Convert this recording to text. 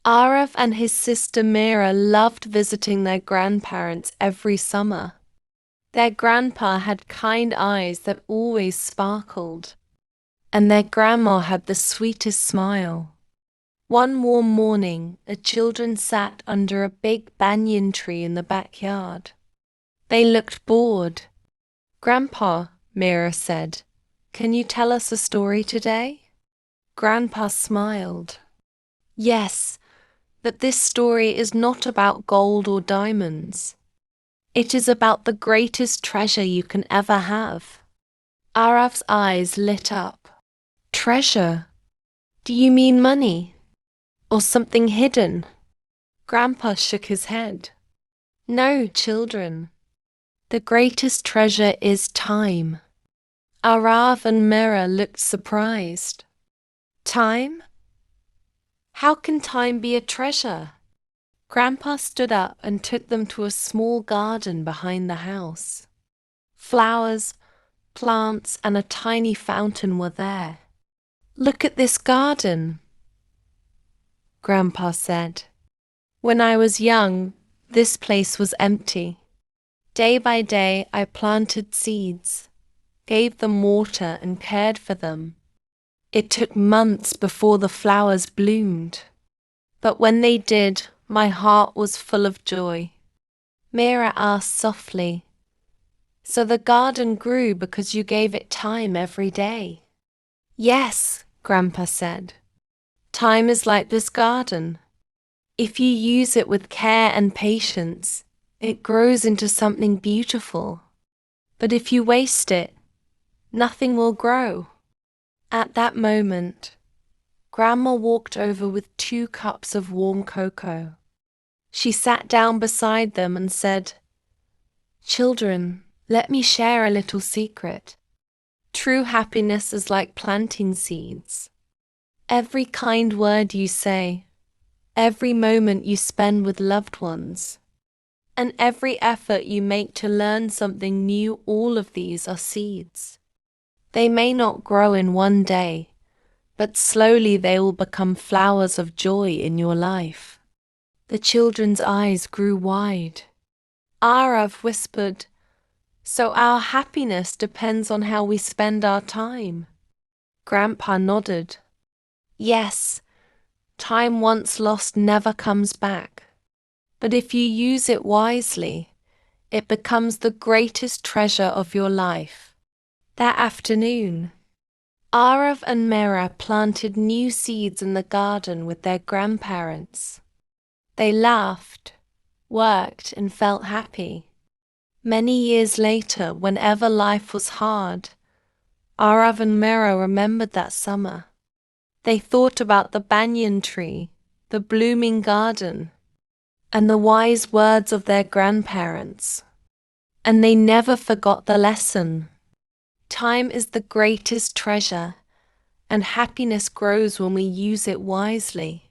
Arav and his sister Mira loved visiting their grandparents every summer. Their grandpa had kind eyes that always sparkled, and their grandma had the sweetest smile. One warm morning, the children sat under a big banyan tree in the backyard. They looked bored. "Grandpa," Mira said, "can you tell us a story today?" Grandpa smiled. "Yes, but this story is not about gold or diamonds. It is about the greatest treasure you can ever have." Arav's eyes lit up. "Treasure? Do you mean money? Or something hidden?" Grandpa shook his head. "No, children. The greatest treasure is time." Arav and Mira looked surprised. "Time? How can time be a treasure?" Grandpa stood up and took them to a small garden behind the house. Flowers, plants, and a tiny fountain were there. "Look at this garden," Grandpa said. "When I was young, this place was empty. Day by day, I planted seeds, gave them water, and cared for them. It took months before the flowers bloomed. But when they did, my heart was full of joy." Mira asked softly, "So the garden grew because you gave it time every day?" "Yes," Grandpa said. "Time is like this garden. If you use it with care and patience, it grows into something beautiful. But if you waste it, nothing will grow." At that moment, Grandma walked over with 2 cups of warm cocoa. She sat down beside them and said, "Children, let me share a little secret. True happiness is like planting seeds. Every kind word you say, every moment you spend with loved ones, and every effort you make to learn something new, all of these are seeds. They may not grow in one day, but slowly they will become flowers of joy in your life." The children's eyes grew wide. Arav whispered, "So our happiness depends on how we spend our time?" Grandpa nodded. "Yes, time once lost never comes back. But if you use it wisely, it becomes the greatest treasure of your life." That afternoon, Arav and Mira planted new seeds in the garden with their grandparents. They laughed, worked, and felt happy. Many years later, whenever life was hard, Arav and Mira remembered that summer. They thought about the banyan tree, the blooming garden, and the wise words of their grandparents. And they never forgot the lesson. Time is the greatest treasure, and happiness grows when we use it wisely.